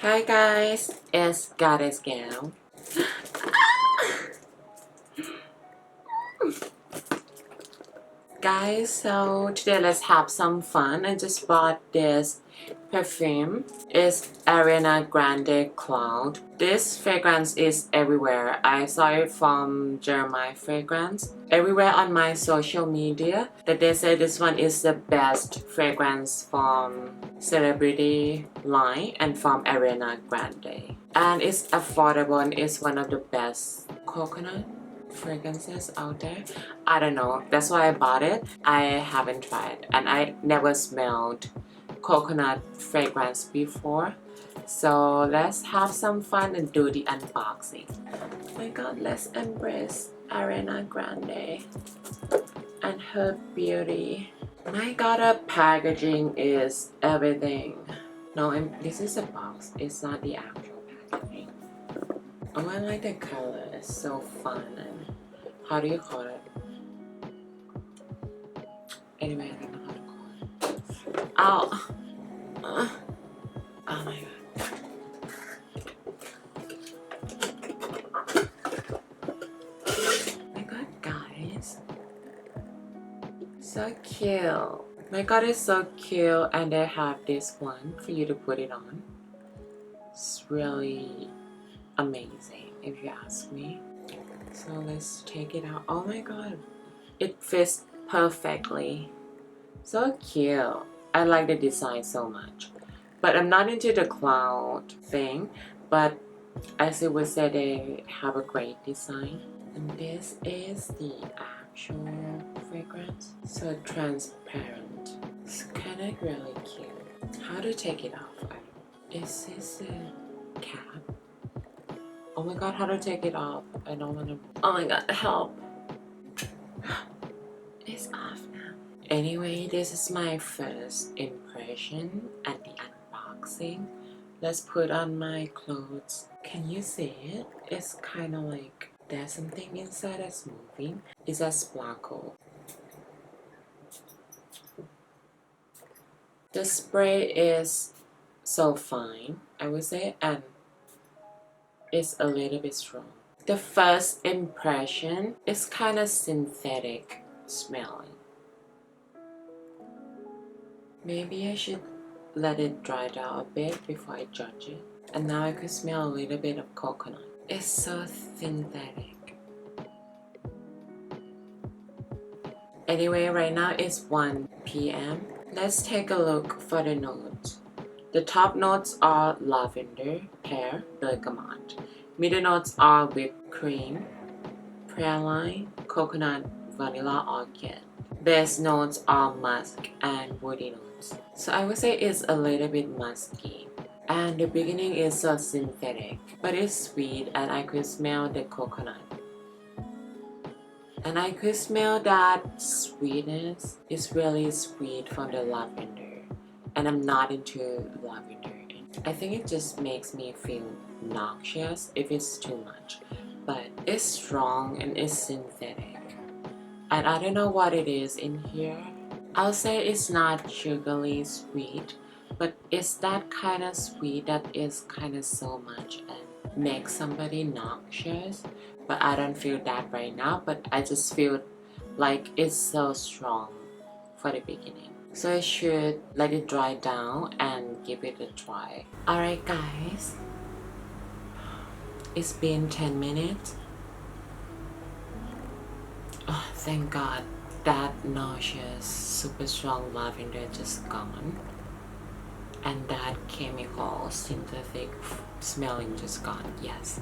Hi guys, it's Goddess Gal. Guys, so today let's have some fun. I just bought this perfume. It's Ariana Grande Cloud. This fragrance is everywhere. I saw it from Jeremiah Fragrance. Everywhere on my social media that they say this one is the best fragrance from celebrity line and from Ariana Grande. And it's affordable and it's one of the best coconut fragrances out there. I don't know, that's why I bought it. I haven't tried and I never smelled coconut fragrance before, so let's have some fun and do the unboxing. Oh my god, let's embrace Ariana Grande and her beauty. My god, her packaging is everything. No, this is a box, it's not the actual packaging. Oh, I like the color, it's so fun. And how do you call it? Anyway, I don't know how to call it. Ow! Oh my god. My god, guys. So cute. My god, it's so cute. And they have this one for you to put it on. It's really amazing, if you ask me. So let's take it out. Oh my god. It fits perfectly. So cute. I like the design so much. But I'm not into the cloud thing. But as it would say, they have a great design. And this is the actual fragrance. So transparent. It's kind of really cute. How to take it off? Is this a cap? Oh my god, how to take it off? I don't want to. Oh my god, help! It's off now. Anyway, this is my first impression at the unboxing. Let's put on my clothes. Can you see it? It's kind of like there's something inside that's moving. It's a sparkle. The spray is so fine, I would say, and it's a little bit strong. The first impression is kind of synthetic smelling. Maybe I should let it dry down a bit before I judge it. And now I could smell a little bit of coconut. It's so synthetic. Anyway, right now it's 1 p.m. Let's take a look for the notes. The top notes are lavender, pear, bergamot. Middle notes are whipped cream, praline, coconut, vanilla, orchid. Base notes are musk and woody notes. So I would say it's a little bit musky. And the beginning is so synthetic, but it's sweet and I could smell the coconut. And I could smell that sweetness. It's really sweet from the lavender. And I'm not into lavender. I think it just makes me feel noxious if it's too much. But it's strong and it's synthetic. And I don't know what it is in here. I'll say it's not sugary sweet, but it's that kind of sweet that is kind of so much and makes somebody noxious. But I don't feel that right now, but I just feel like it's so strong for the beginning. So I should let it dry down and give it a try. Alright guys, it's been 10 minutes. Oh, thank God that nauseous, super strong lavender just gone. And that chemical synthetic smelling just gone, yes.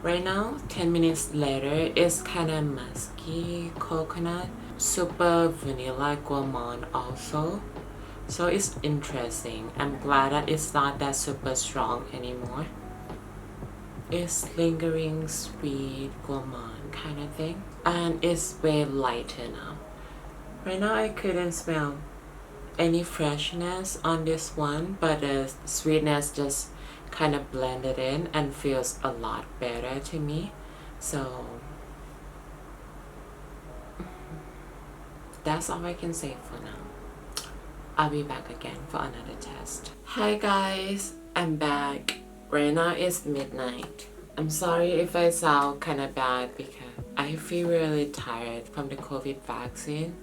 Right now, 10 minutes later, it's kind of musky, coconut, super vanilla gourmand also. So it's interesting. I'm glad that it's not that super strong anymore. It's lingering sweet gourmand kind of thing, and it's way lighter now. Right now I couldn't smell any freshness on this one, but the sweetness just kind of blended in and feels a lot better to me. So that's all I can say for now. I'll be back again for another test. Hi guys, I'm back. Right now it's midnight. I'm sorry if I sound kinda bad because I feel really tired from the COVID vaccine.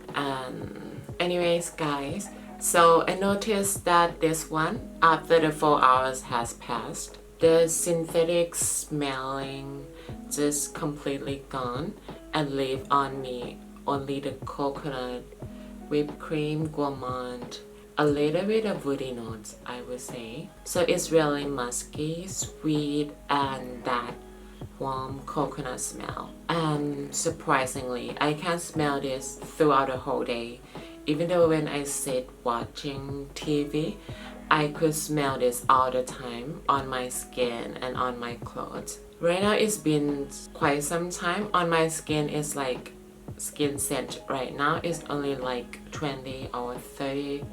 Anyways guys, so I noticed that this one, after the 4 hours has passed, the synthetic smelling just completely gone and leave on me only the coconut, whipped cream, gourmand, a little bit of woody notes, I would say. So it's really musky, sweet, and that warm coconut smell. And surprisingly, I can smell this throughout the whole day. Even though when I sit watching TV, I could smell this all the time on my skin and on my clothes. Right now it's been quite some time. On my skin it's like skin scent right now is only like 20 or 30%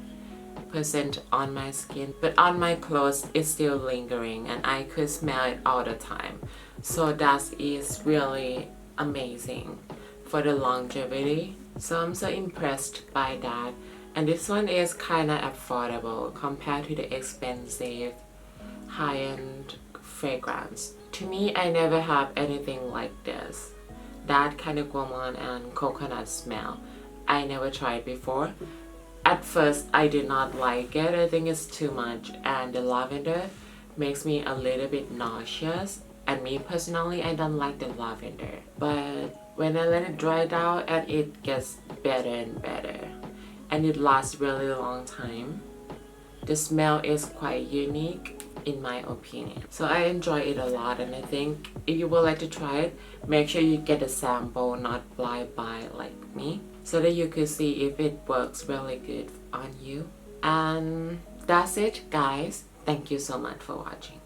on my skin, but on my clothes it's still lingering and I could smell it all the time. So that is really amazing for the longevity. So I'm so impressed by that. And this one is kind of affordable compared to the expensive high-end fragrance. To me, I never have anything like this. That kind of gourmand and coconut smell. I never tried before. At first, I did not like it. I think it's too much. And the lavender makes me a little bit nauseous. And me personally, I don't like the lavender. But when I let it dry down, and it gets better and better. And it lasts really long time. The smell is quite unique in my opinion. So I enjoy it a lot, and I think if you would like to try it, make sure you get a sample, not blind buy like me, so that you could see if it works really good on you. And that's it guys. Thank you so much for watching.